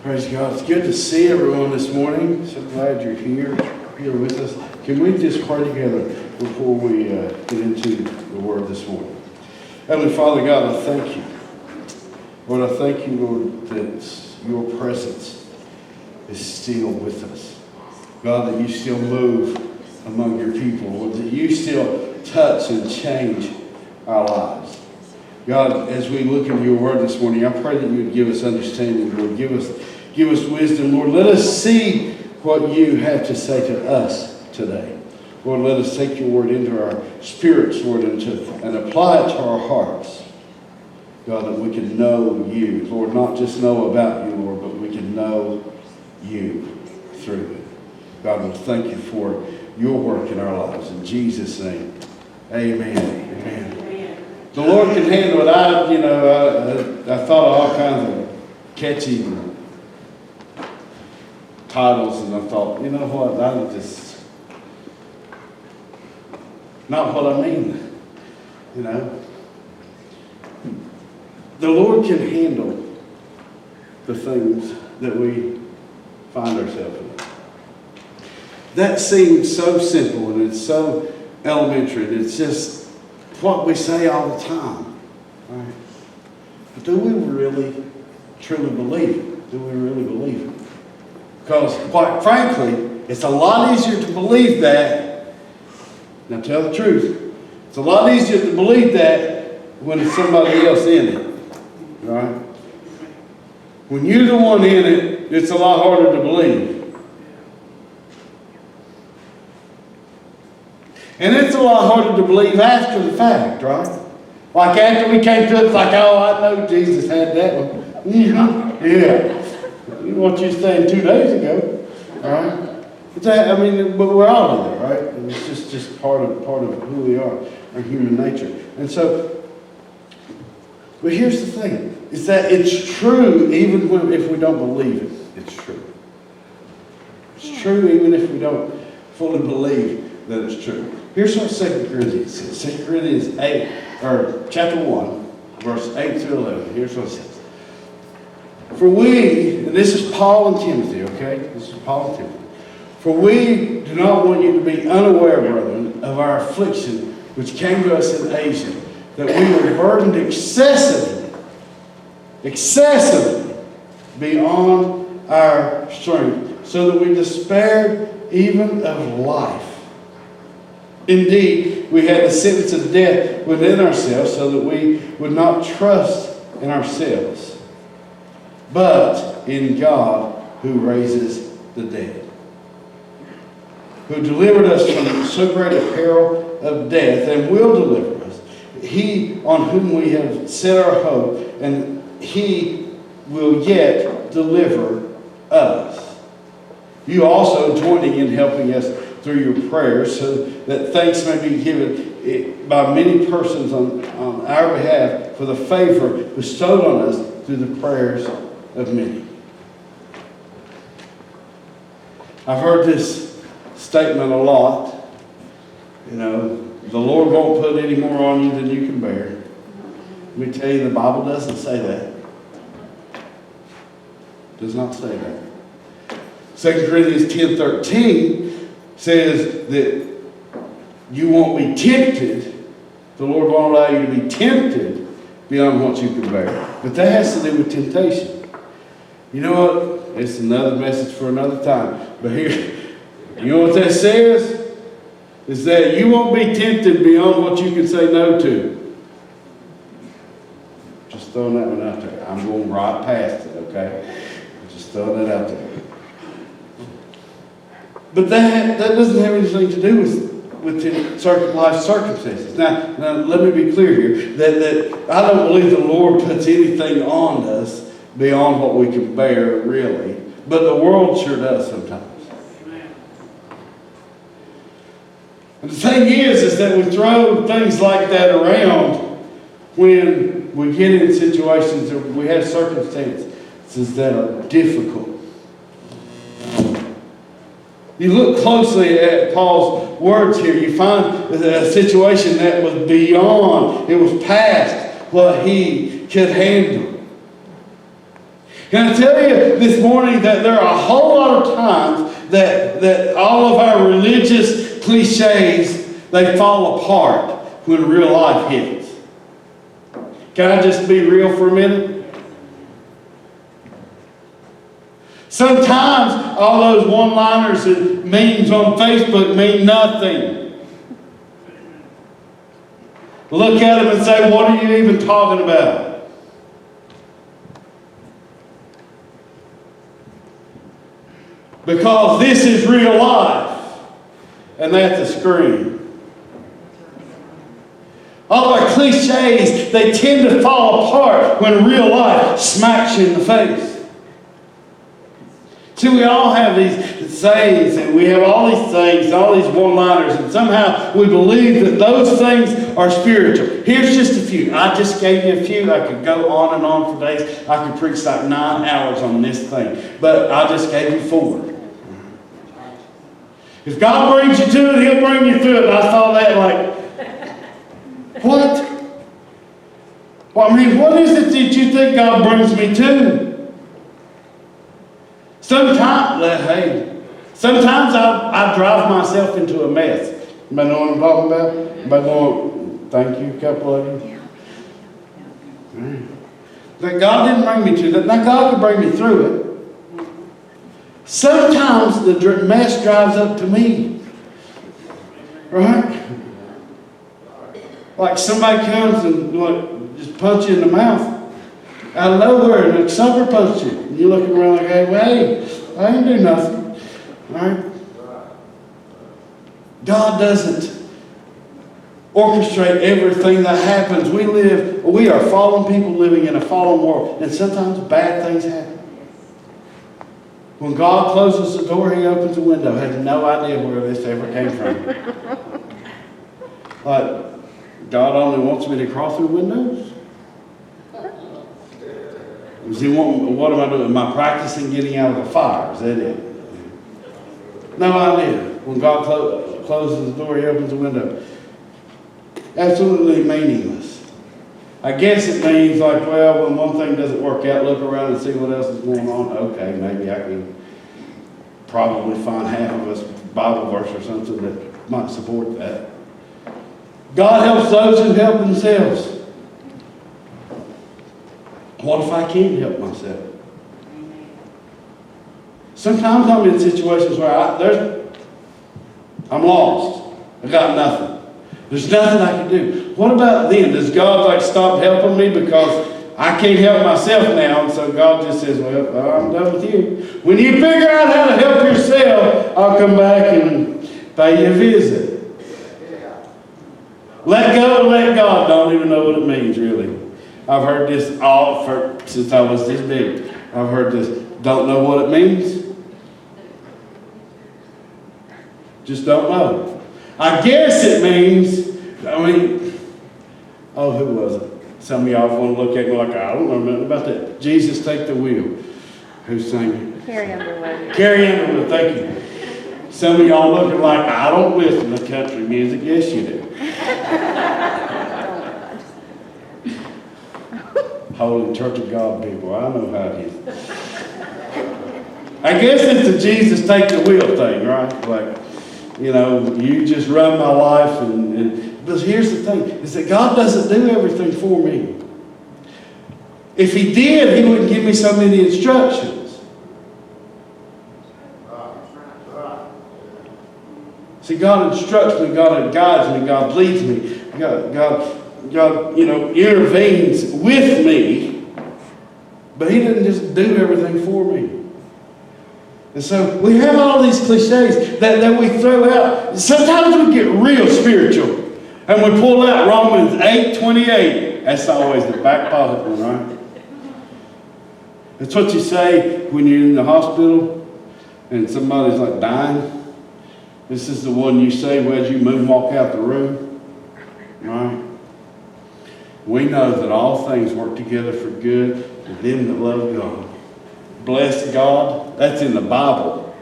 Praise God. It's good to see everyone this morning. So glad you're here with us. Can we just pray together before we get into the Word this morning? Heavenly Father God, I thank you. Lord, I thank you, Lord, that your presence is still with us. God, that you still move among your people. Lord, that you still touch and change our lives. God, as we look into your word this morning, I pray that you would give us understanding, Lord. Give us wisdom, Lord. Let us see what you have to say to us today. Lord, let us take your word into our spirits, Lord, and apply it to our hearts. God, that we can know you. Lord, not just know about you, Lord, but we can know you through it. God, we thank you for your work in our lives. In Jesus' name, amen. Amen. The Lord can handle it. I thought of all kinds of catchy titles, and I thought, you know what, that just not what I mean. You know, the Lord can handle the things that we find ourselves in. That seems so simple, and it's so elementary, and it's just what we say all the time, right? But do we really, truly believe it? Do we really believe it? Because, quite frankly, it's a lot easier to believe that. Now, tell the truth. It's a lot easier to believe that when it's somebody else in it, right? When you're the one in it, it's a lot harder to believe. And it's a lot harder to believe after the fact, right? Like after we came to it, it's like, oh, I know Jesus had that one. Yeah. What you saying 2 days ago, all right? But we're all in there, right? And it's just part of who we are, our human nature. And so, but here's the thing, is that it's true even if we don't believe it. It's true. It's true even if we don't fully believe that it's true. Here's what 2 Corinthians says. 2 Corinthians chapter 1, verse 8 through 11. Here's what it says. For we, and this is Paul and Timothy, okay? This is Paul and Timothy. For we do not want you to be unaware, brethren, of our affliction which came to us in Asia, that we were burdened excessively beyond our strength, so that we despaired even of life. Indeed, we had the sentence of death within ourselves, so that we would not trust in ourselves, but in God who raises the dead, who delivered us from so great a peril of death, and will deliver us. He on whom we have set our hope, and he will yet deliver us. You also joining in helping us through your prayers, so that thanks may be given by many persons on our behalf for the favor bestowed on us through the prayers of many. I've heard this statement a lot. You know, the Lord won't put any more on you than you can bear. Let me tell you, the Bible doesn't say that. It does not say that. 2 Corinthians 10:13 says that you won't be tempted. The Lord won't allow you to be tempted beyond what you can bear. But that has to do with temptation. You know what? It's another message for another time. But here, you know what that says? Is that you won't be tempted beyond what you can say no to. Just throwing that one out there. I'm going right past it, okay? Just throwing that out there. But that doesn't have anything to do with life circumstances. Now, let me be clear here, that I don't believe the Lord puts anything on us beyond what we can bear, really. But the world sure does sometimes. And the thing is that we throw things like that around when we get in situations or we have circumstances that are difficult. You look closely at Paul's words here, you find a situation that was beyond, it was past what he could handle. Can I tell you this morning that there are a whole lot of times that all of our religious cliches, they fall apart when real life hits. Can I just be real for a minute? Sometimes all those one-liners and memes on Facebook mean nothing. Look at them and say, what are you even talking about? Because this is real life, and that's a screen. All our cliches, they tend to fall apart when real life smacks you in the face. See, we all have these sayings, and we have all these things, all these one-liners, and somehow we believe that those things are spiritual. Here's just a few. I just gave you a few. I could go on and on for days. I could preach like 9 hours on this thing. But I just gave you 4. If God brings you to it, He'll bring you through it. And I saw that like, what? Well, I mean, what is it that you think God brings me to? Sometimes I drive myself into a mess. Anybody know what I'm talking about? Anybody going, thank you, a couple of you? That God didn't bring me to that. Now God can bring me through it. Sometimes the mess drives up to me. Right? Like somebody comes and just punch you in the mouth. Out of nowhere, and a sucker punch you. And you're looking around like, hey, I didn't do nothing. Right? God doesn't orchestrate everything that happens. We are fallen people living in a fallen world. And sometimes bad things happen. When God closes the door, He opens the window. I had no idea where this ever came from. Like, God only wants me to crawl through windows? Does He want, what am I doing? Am I practicing getting out of the fire? Is that it? No idea. When God closes the door, He opens the window. Absolutely meaningless. I guess it means like, well, when one thing doesn't work out, look around and see what else is going on. Okay, maybe I can probably find half of a Bible verse or something that might support that. God helps those who help themselves. What if I can't help myself? Sometimes I'm in situations where I'm lost. I got nothing. There's nothing I can do. What about then? Does God like stop helping me because I can't help myself now? And so God just says, well, I'm done with you. When you figure out how to help yourself, I'll come back and pay you a visit. Let go and let God. Don't even know what it means, really. I've heard this since I was this big. I've heard this. Don't know what it means? Just don't know. I guess it means, who was it? Some of y'all want to look at me like, I don't know nothing about that. Jesus, take the wheel. Who's singing? Carrie Underwood. Carrie Underwood, thank you. Some of y'all looking like, I don't listen to country music. Yes, you do. Holy Church of God people, I know how it is. I guess it's the Jesus take the wheel thing, right? Like, you just run my life. But here's the thing, is that God doesn't do everything for me. If He did, He wouldn't give me so many instructions. See, God instructs me, God guides me, God leads me, God, intervenes with me, but He doesn't just do everything for me. And so we have all these cliches that we throw out. Sometimes we get real spiritual and we pull out Romans 8:28. That's always the back pocket one, right? That's what you say when you're in the hospital and somebody's like dying. This is the one you say as you walk out the room, right? We know that all things work together for good to them that love God. Bless God. That's in the Bible.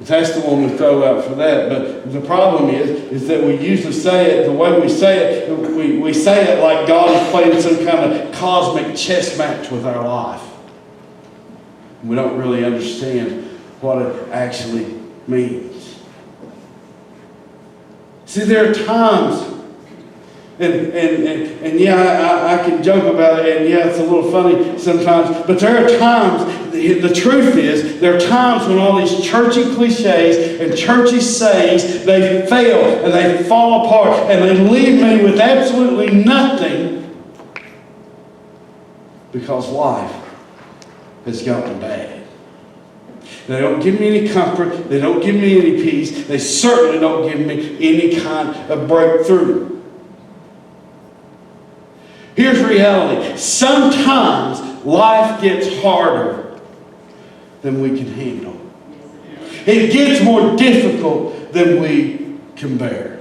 That's the one we throw out for that. But the problem is that we usually say it, the way we say it, we say it like God is playing some kind of cosmic chess match with our life. We don't really understand what it actually means. See, there are times, and yeah, I can joke about it, and yeah, it's a little funny sometimes, but there are times, the truth is, there are times when all these churchy cliches and churchy sayings, they fail and they fall apart and they leave me with absolutely nothing because life has gotten bad. They don't give me any comfort. They don't give me any peace. They certainly don't give me any kind of breakthrough. Here's reality. Sometimes life gets harder than we can handle. It gets more difficult than we can bear.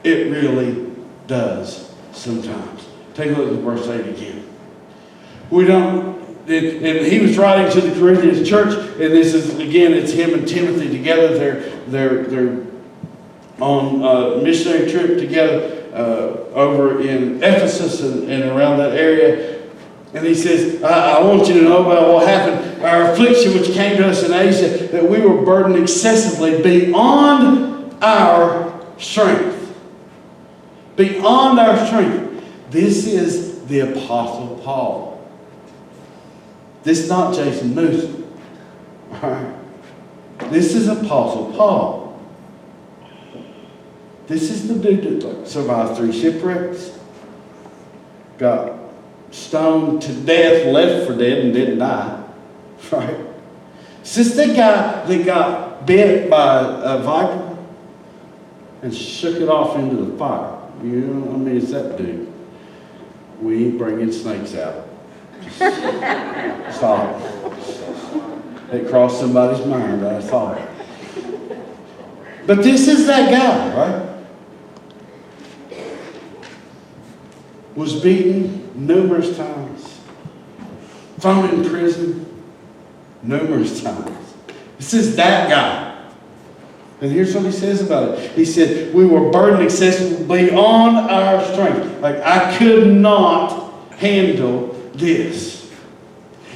It really does sometimes. Take a look at verse 8 again. And he was writing to the Corinthian church, and this is, again, it's him and Timothy together. They're on a missionary trip together over in Ephesus and around that area. And he says, I want you to know about what happened. Our affliction which came to us in Asia, that we were burdened excessively beyond our strength. Beyond our strength. This is the Apostle Paul. This is not Jason Newsom. All right? This is Apostle Paul. This is the dude that survived 3 shipwrecks, got stoned to death, left for dead, and didn't die. Right? Is this the guy that got bit by a viper and shook it off into the fire? You know, I mean, it's that dude. We ain't bringing snakes out. Stop. It crossed somebody's mind, I thought. But this is that guy, right? Was beaten numerous times. Thrown in prison numerous times. This is that guy. And here's what he says about it. He said, we were burdened excessively beyond our strength. Like, I could not handle this.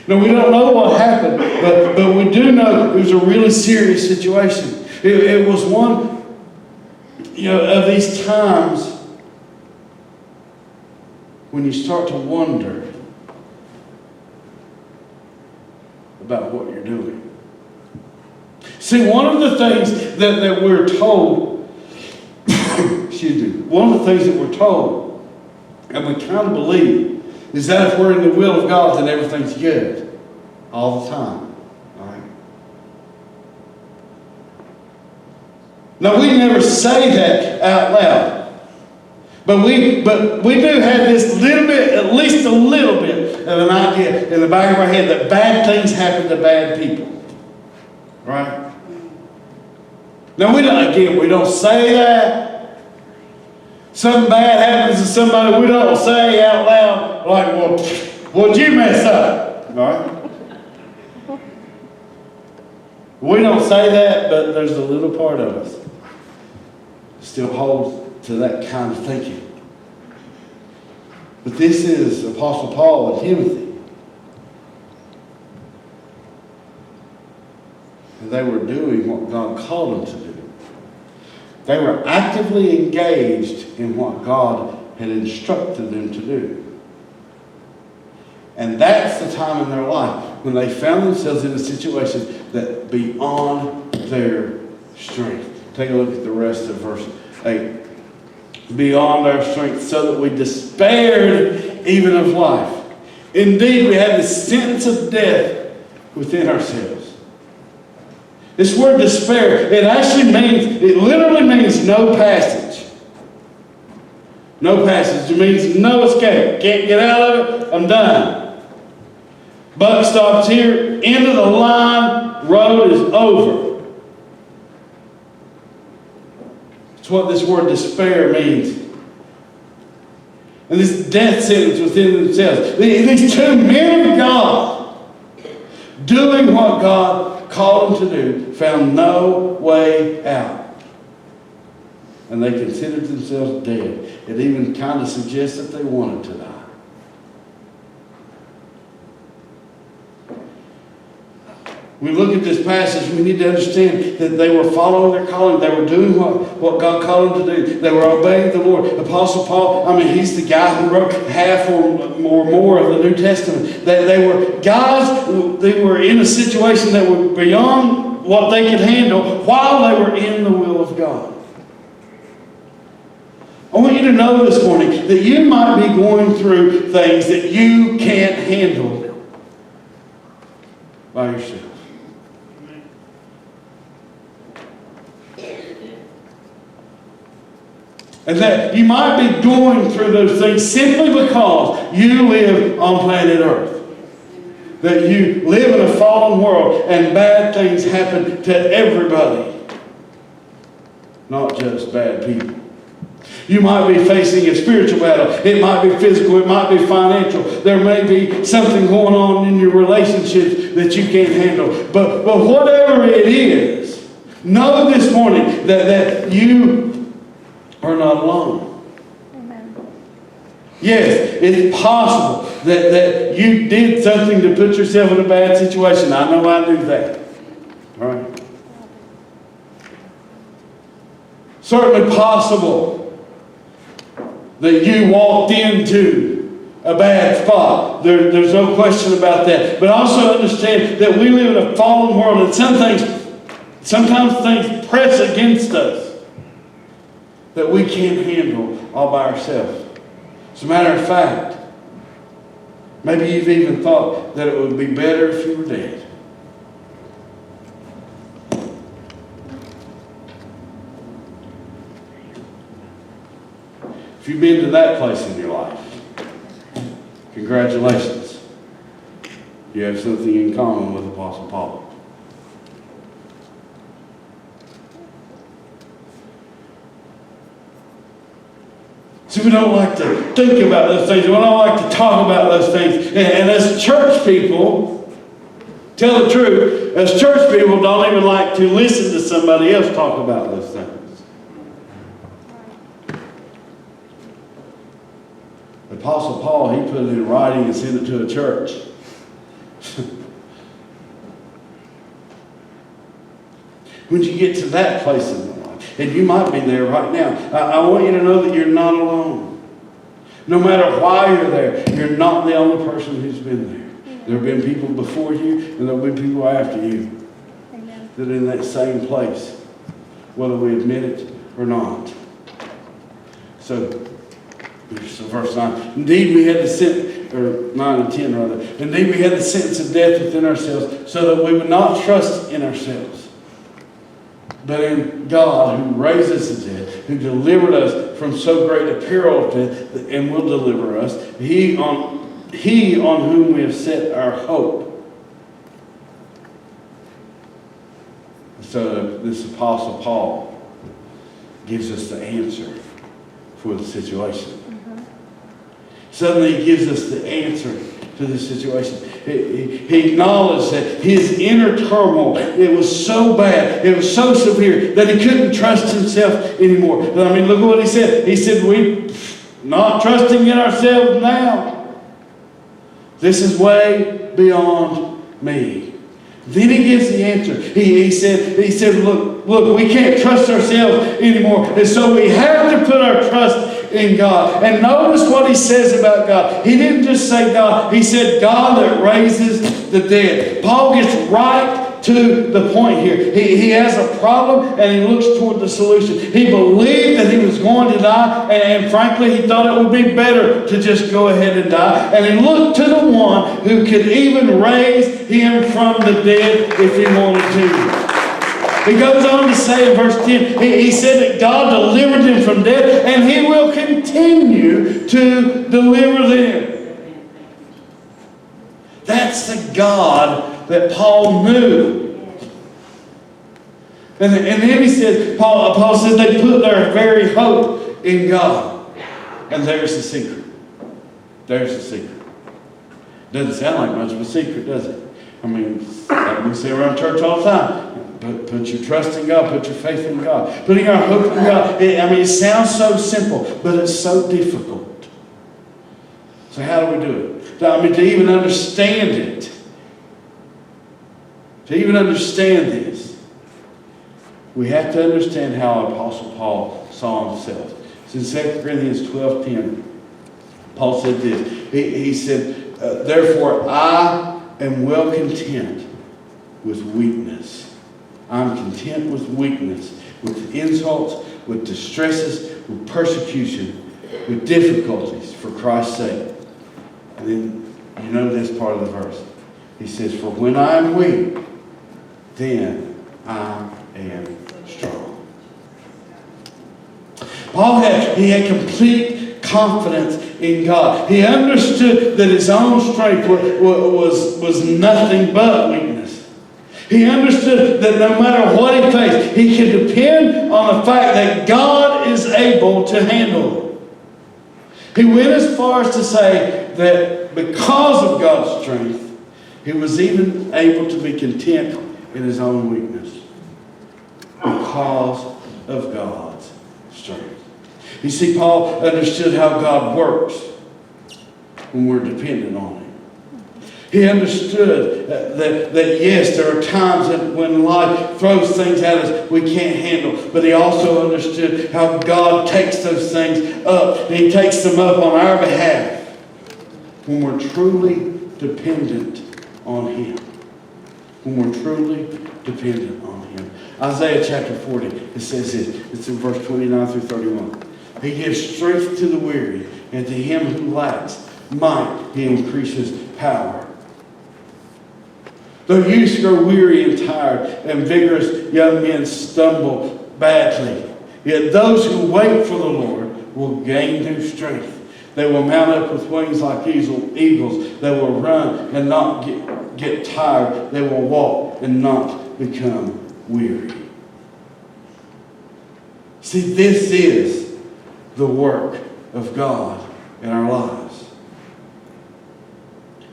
Now, we don't know what happened, but we do know it was a really serious situation. It was one, of these times when you start to wonder about what you're doing. See, one of the things that we're told, excuse me, one of the things that we're told, and we kind of believe, is that if we're in the will of God, then everything's good all the time. All right? Now, we never say that out loud. But we do have this little bit, at least a little bit of an idea in the back of our head that bad things happen to bad people. Right? Now, we don't say that. Something bad happens to somebody, we don't say out loud, like, well, what'd you mess up? All right? We don't say that, but there's a little part of us that still holds to that kind of thinking. But this is Apostle Paul and Timothy. And they were doing what God called them to do. They were actively engaged in what God had instructed them to do. And that's the time in their life when they found themselves in a situation that beyond their strength. Take a look at the rest of verse 8. Beyond our strength, so that we despaired even of life. Indeed, we had the sentence of death within ourselves. This word despair, it literally means no passage. No passage. It means no escape. Can't get out of it. I'm done. Buck stops here. End of the line. Road is over. That's what this word despair means. And this death sentence within themselves. These two men of God doing what God called them to do found no way out. And they considered themselves dead. It even kind of suggests that they wanted to die. We look at this passage, we need to understand that they were following their calling. They were doing what God called them to do. They were obeying the Lord. Apostle Paul, he's the guy who wrote half or more of the New Testament. They were guys, they were in a situation that was beyond what they could handle while they were in the will of God. I want you to know this morning that you might be going through things that you can't handle by yourself. And that you might be going through those things simply because you live on planet Earth. That you live in a fallen world and bad things happen to everybody. Not just bad people. You might be facing a spiritual battle. It might be physical. It might be financial. There may be something going on in your relationships that you can't handle. But whatever it is, know this morning that you are not alone. Amen. Yes, it's possible that you did something to put yourself in a bad situation. I know I do that. All right? Certainly possible that you walked into a bad spot. There's no question about that. But also understand that we live in a fallen world and sometimes things press against us that we can't handle all by ourselves. As a matter of fact, maybe you've even thought that it would be better if you were dead. If you've been to that place in your life, congratulations. You have something in common with Apostle Paul. See, we don't like to think about those things. We don't like to talk about those things. And as church people, tell the truth, as church people don't even like to listen to somebody else talk about those things. The Apostle Paul, he put it in writing and sent it to a church. When you get to that place in your life, and you might be there right now, I want you to know that you're not alone. No matter why you're there, you're not the only person who's been there. There have been people before you, and there will be people after you. Amen. That are in that same place, whether we admit it or not. So verse 9. Indeed, we had the sentence, or 9 and 10 rather. Indeed, we had the sentence of death within ourselves, so that we would not trust in ourselves, but in God, who raised us the dead, who delivered us from so great a peril of death, and will deliver us. He on whom we have set our hope. So this Apostle Paul gives us the answer for the situation. Suddenly he gives us the answer to the situation. He acknowledged that his inner turmoil, it was so bad, it was so severe that he couldn't trust himself anymore. I mean, look at what he said. He said, we're not trusting in ourselves now. This is way beyond me. Then he gives the answer. He said, look, we can't trust ourselves anymore. And so we have to put our trust in God. And notice what he says about God. He didn't just say God. He said God that raises the dead. Paul gets right to the point here. He has a problem and he looks toward the solution. He believed that he was going to die, and frankly he thought it would be better to just go ahead and die. And he looked to the one who could even raise him from the dead if he wanted to. He goes on to say in verse 10, he said that God delivered them from death, and he will continue to deliver them. That's the God that Paul knew. And then he says, Paul says they put their very hope in God. And there's the secret. There's the secret. Doesn't sound like much of a secret, does it? I mean, like we say around church all the time, put your trust in God, put your faith in God, putting our hope in God. It sounds so simple, but it's so difficult. So how do we do it? To even understand it, to even understand this, we have to understand how Apostle Paul saw himself. It's in 2 Corinthians 12:10. Paul said this. He said, therefore I am well content with weakness. I'm content with weakness, with insults, with distresses, with persecution, with difficulties for Christ's sake. And then you know this part of the verse. He says, for when I am weak, then I am strong. Paul had complete confidence in God. He understood that his own strength was nothing but weakness. He understood that no matter what he faced, he could depend on the fact that God is able to handle it. He went as far as to say that because of God's strength, he was even able to be content in his own weakness. Because of God's strength. You see, Paul understood how God works when we're dependent on him. He understood that yes, there are times when life throws things at us we can't handle. But he also understood how God takes those things up. And he takes them up on our behalf when we're truly dependent on him. When we're truly dependent on him. Isaiah chapter 40, it says this. It's in verse 29 through 31. He gives strength to the weary, and to him who lacks might he increases power. Though youths grow weary and tired, and vigorous young men stumble badly, yet those who wait for the Lord will gain new strength. They will mount up with wings like eagles. They will run and not get tired. They will walk and not become weary. See, this is the work of God in our lives.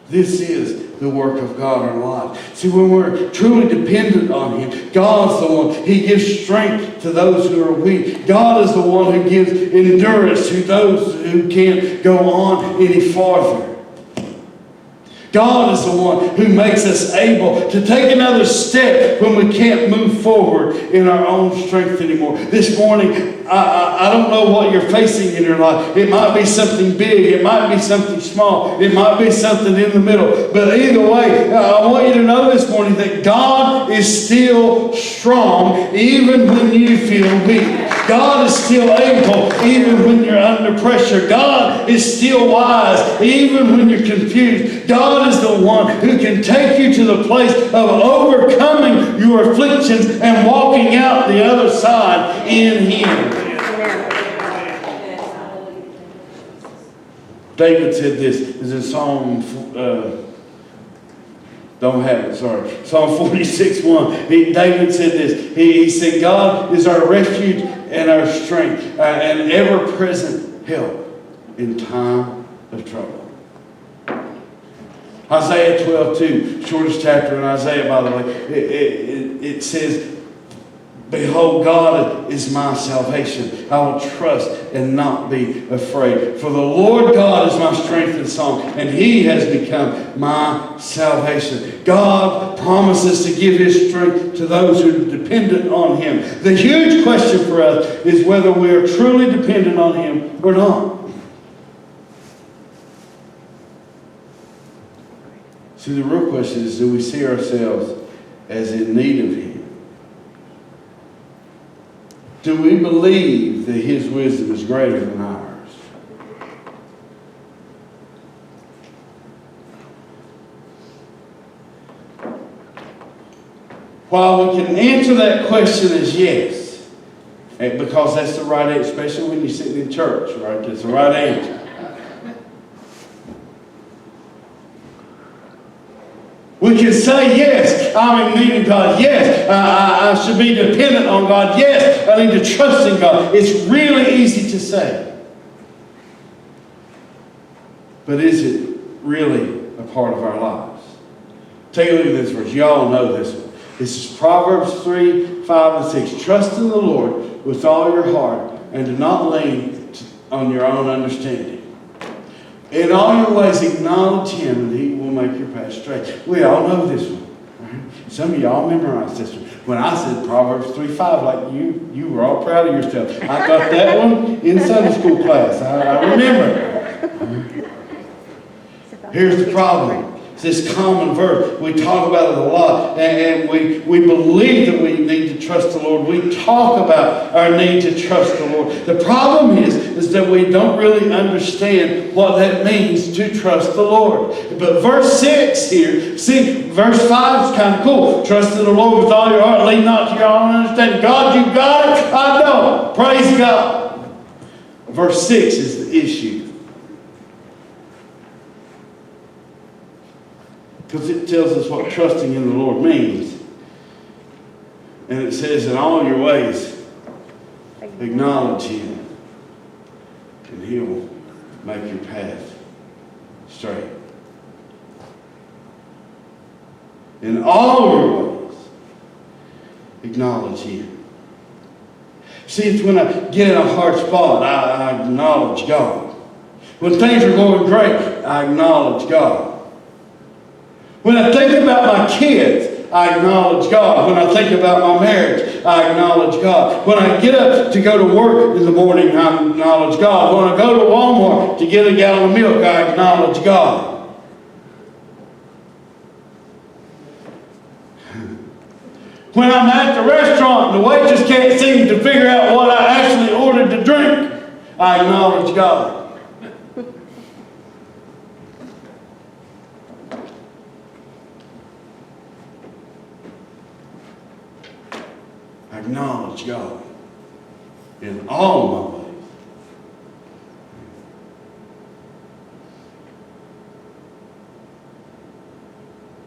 This is the work of God in our lives. See, when we're truly dependent on him, God's the one. He gives strength to those who are weak. God is the one who gives endurance to those who can't go on any farther. God is the one who makes us able to take another step when we can't move forward in our own strength anymore. This morning, I don't know what you're facing in your life. It might be something big. It might be something small. It might be something in the middle. But either way, I want you to know this morning that God is still strong even when you feel weak. God is still able even when you're under pressure. God is still wise even when you're confused. God is the one who can take you to the place of overcoming your afflictions and walking out the other side in him. David said this. Is in Psalm Psalm 46:1. David said this. He said, God is our refuge and our strength and ever-present help in time of trouble. Isaiah 12:2, shortest chapter in Isaiah, by the way, it says, behold, God is my salvation. I will trust and not be afraid. For the Lord God is my strength and song, and he has become my salvation. God promises to give his strength to those who are dependent on him. The huge question for us is whether we are truly dependent on him or not. See, the real question is, do we see ourselves as in need of him? Do we believe that his wisdom is greater than ours? While we can answer that question as yes, because that's the right answer, especially when you're sitting in church, right? That's the right answer. We can say, yes, I'm in need of God. Yes, I should be dependent on God. Yes, I need to trust in God. It's really easy to say. But is it really a part of our lives? Take a look at this verse. You all know this one. This is Proverbs 3, 5, and 6. Trust in the Lord with all your heart and do not lean on your own understanding. In all your ways acknowledge Him and He will make your path straight. We all know this one. Right? Some of y'all memorized this one. When I said Proverbs 3:5, like you were all proud of yourself. I got that one in Sunday school class. I remember. Here's the problem. It's this common verse. We talk about it a lot. And we believe that we need to trust the Lord. We talk about our need to trust the Lord. The problem is that we don't really understand what that means to trust the Lord. But verse 6 here, see, verse 5 is kind of cool. Trust in the Lord with all your heart. Lean not to your own understanding. God, you got it. I don't. Praise God. Verse 6 is the issue. Because it tells us what trusting in the Lord means. And it says, in all your ways, acknowledge Him. And He will make your path straight. In all your ways, acknowledge Him. See, it's when I get in a hard spot, I acknowledge God. When things are going great, I acknowledge God. When I think about my kids, I acknowledge God. When I think about my marriage, I acknowledge God. When I get up to go to work in the morning, I acknowledge God. When I go to Walmart to get a gallon of milk, I acknowledge God. When I'm at the restaurant and the waitress can't seem to figure out what I actually ordered to drink, I acknowledge God. Acknowledge God in all my ways.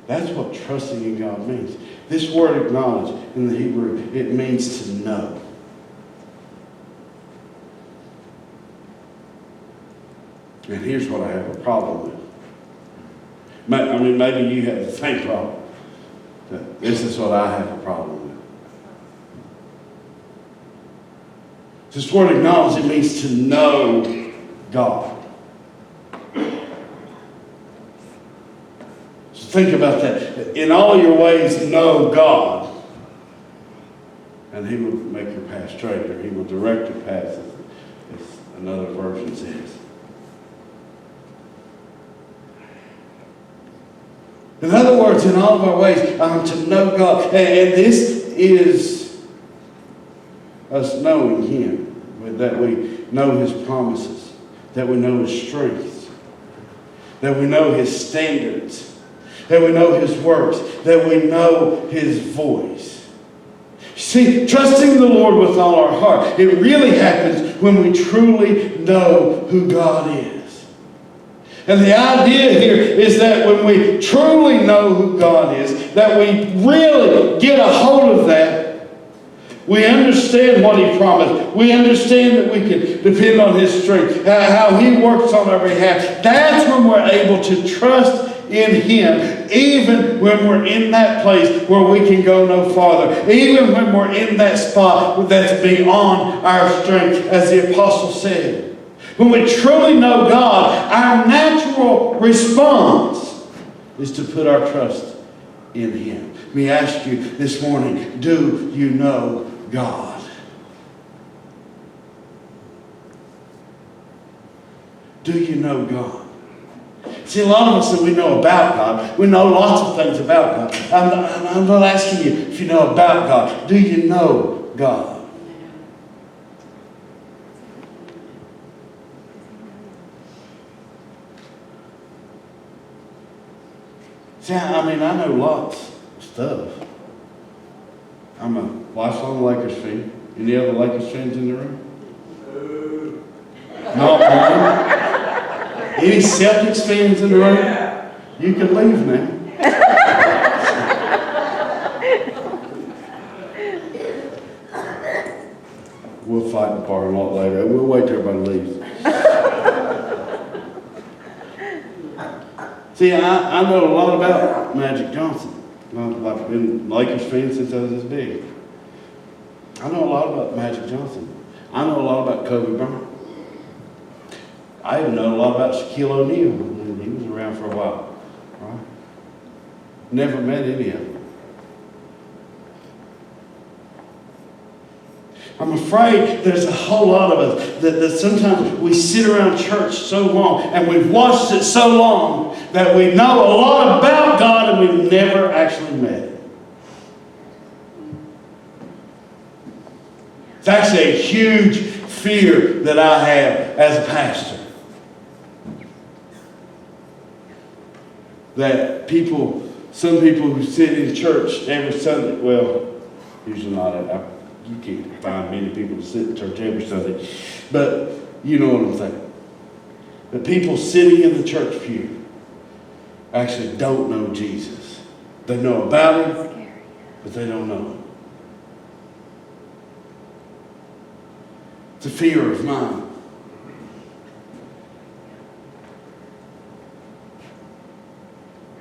That's what trusting in God means. This word acknowledge in the Hebrew, it means to know. And here's what I have a problem with. Maybe you have the same problem. But this is what I have a problem with. This word acknowledge, it means to know God. So think about that. In all your ways, know God. And He will make your path straight, or He will direct your path, as another version says. In other words, in all of our ways, to know God. And this is us knowing Him. That we know His promises. That we know His strengths. That we know His standards. That we know His works. That we know His voice. See, trusting the Lord with all our heart, it really happens when we truly know who God is. And the idea here is that when we truly know who God is, that we really get a hold of that. We understand what He promised. We understand that we can depend on His strength, how He works on our behalf. That's when we're able to trust in Him, even when we're in that place where we can go no farther, even when we're in that spot that's beyond our strength, as the apostle said. When we truly know God, our natural response is to put our trust in Him. Let me ask you this morning, do you know God? Do you know God? See, a lot of us that we know about God, we know lots of things about God. I'm not asking you if you know about God. Do you know God? See, I know lots of stuff. I'm a lifelong Lakers fan. Any other Lakers fans in the room? Not one. Any Celtics fans in the room? You can leave now. We'll fight in the parking lot later. We'll wait till everybody leaves. See, I know a lot about Magic Johnson. I've been a Lakers fan since I was this big. I know a lot about Magic Johnson. I know a lot about Kobe Bryant. I even know a lot about Shaquille O'Neal. He was around for a while. Right? Never met any of them. I'm afraid there's a whole lot of us that sometimes we sit around church so long and we've watched it so long that we know a lot about God and we've never actually met Him. It's actually a huge fear that I have as a pastor. That some people who sit in church every Sunday, well, usually not. You can't find many people to sit in church every Sunday. But you know what I'm saying. The people sitting in the church pew actually don't know Jesus. They know about Him, but they don't know Him. It's a fear of mine.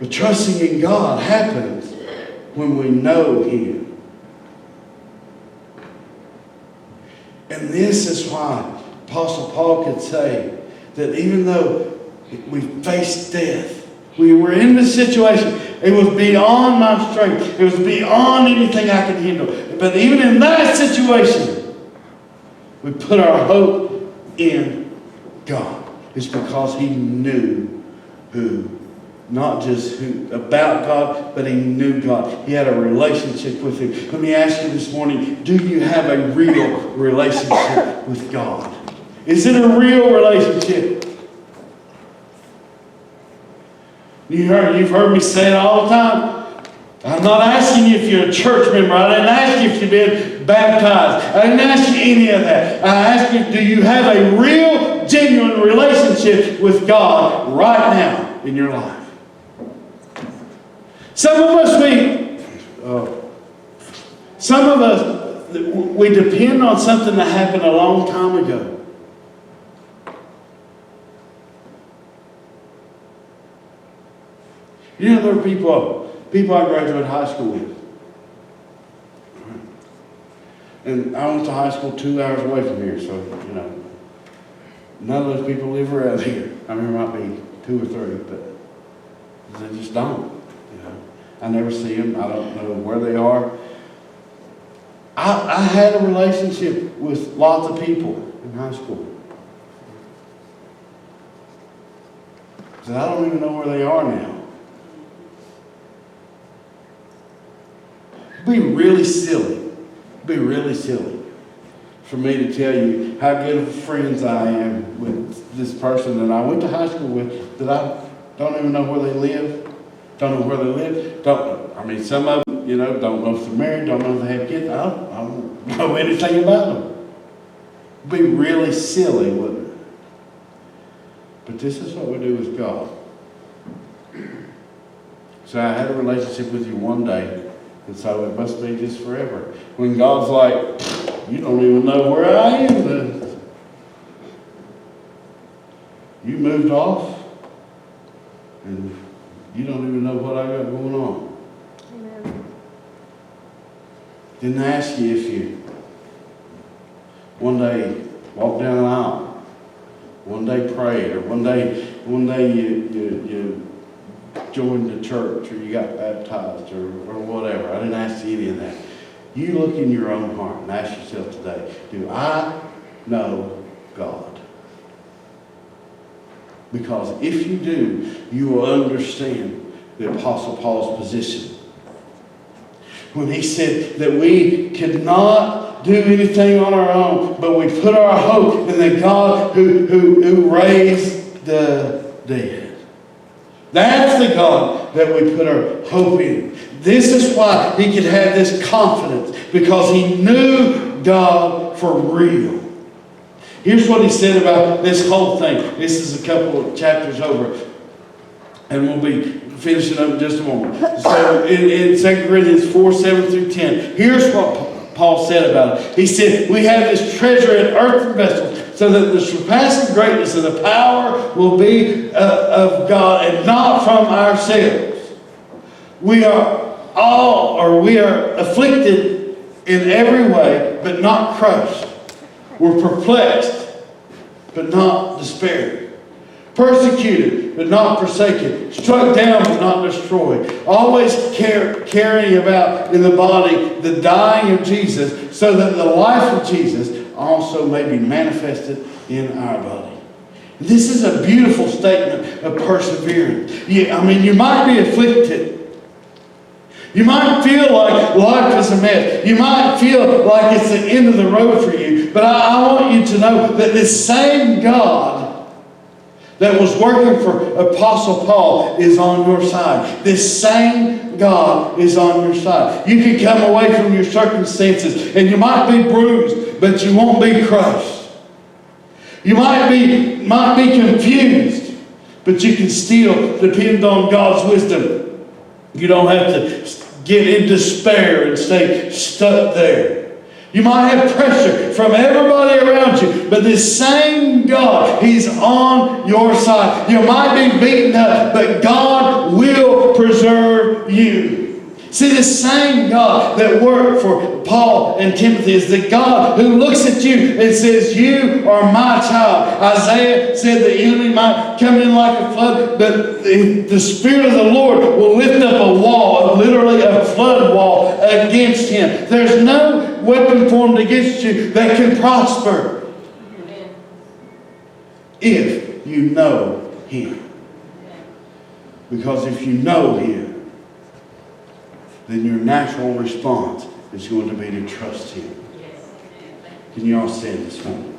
But trusting in God happens when we know Him. And this is why Apostle Paul could say that even though we faced death, we were in this situation, it was beyond my strength. It was beyond anything I could handle. But even in that situation, we put our hope in God. It's because He knew not just about God, but He knew God. He had a relationship with Him. Let me ask you this morning, do you have a real relationship with God? Is it a real relationship? You've heard me say it all the time. I'm not asking you if you're a church member. I didn't ask you if you've been baptized. I didn't ask you any of that. I asked you, do you have a real, genuine relationship with God right now in your life? Some of us, we depend on something that happened a long time ago. You know, there are people I graduated high school with. And I went to high school 2 hours away from here, so, you know, none of those people live around here. I mean, there might be 2 or 3, but they just don't. I never see them. I don't know where they are. I had a relationship with lots of people in high school. So I don't even know where they are now. It'd be really silly for me to tell you how good of friends I am with this person that I went to high school with that I don't even know where they live. Don't know where they live. Some of them, don't know if they're married, don't know if they have kids. I don't know anything about them. It'd be really silly, wouldn't it? But this is what we do with God. So I had a relationship with you one day, and so it must be just forever. When God's like, you don't even know where I am. You moved off, and you don't even know what I got going on. Amen. Didn't ask you if you one day walked down an aisle, one day prayed, or one day you joined the church, or you got baptized, or whatever. I didn't ask you any of that. You look in your own heart and ask yourself today, do I know God? Because if you do, you will understand the Apostle Paul's position. When he said that we could not do anything on our own, but we put our hope in the God who raised the dead. That's the God that we put our hope in. This is why he could have this confidence, because he knew God for real. Here's what he said about this whole thing. This is a couple of chapters over, and we'll be finishing up in just a moment. So in 2 Corinthians 4, 7 through 10, here's what Paul said about it. He said, we have this treasure in earthen vessels, so that the surpassing greatness of the power will be of God and not from ourselves. We are afflicted in every way, but not crushed. We're perplexed, but not despaired. Persecuted, but not forsaken. Struck down, but not destroyed. Always carrying about in the body the dying of Jesus, so that the life of Jesus also may be manifested in our body. This is a beautiful statement of perseverance. You might be afflicted. You might feel like life is a mess. You might feel like it's the end of the road for you. But I want you to know that this same God that was working for Apostle Paul is on your side. This same God is on your side. You can come away from your circumstances and you might be bruised, but you won't be crushed. You might be confused, but you can still depend on God's wisdom. You don't have to get in despair and stay stuck there. You might have pressure from everybody around you, but this same God, He's on your side. You might be beaten up, but God will preserve you. See, this same God that worked for Paul and Timothy is the God who looks at you and says, you are my child. Isaiah said the enemy might come in like a flood, but the Spirit of the Lord will lift up a wall, literally a flood wall against him. There's no weapon formed against you that can prosper. Amen. If you know Him. Because if you know Him, then your natural response is going to be to trust Him. Can you all stand this morning?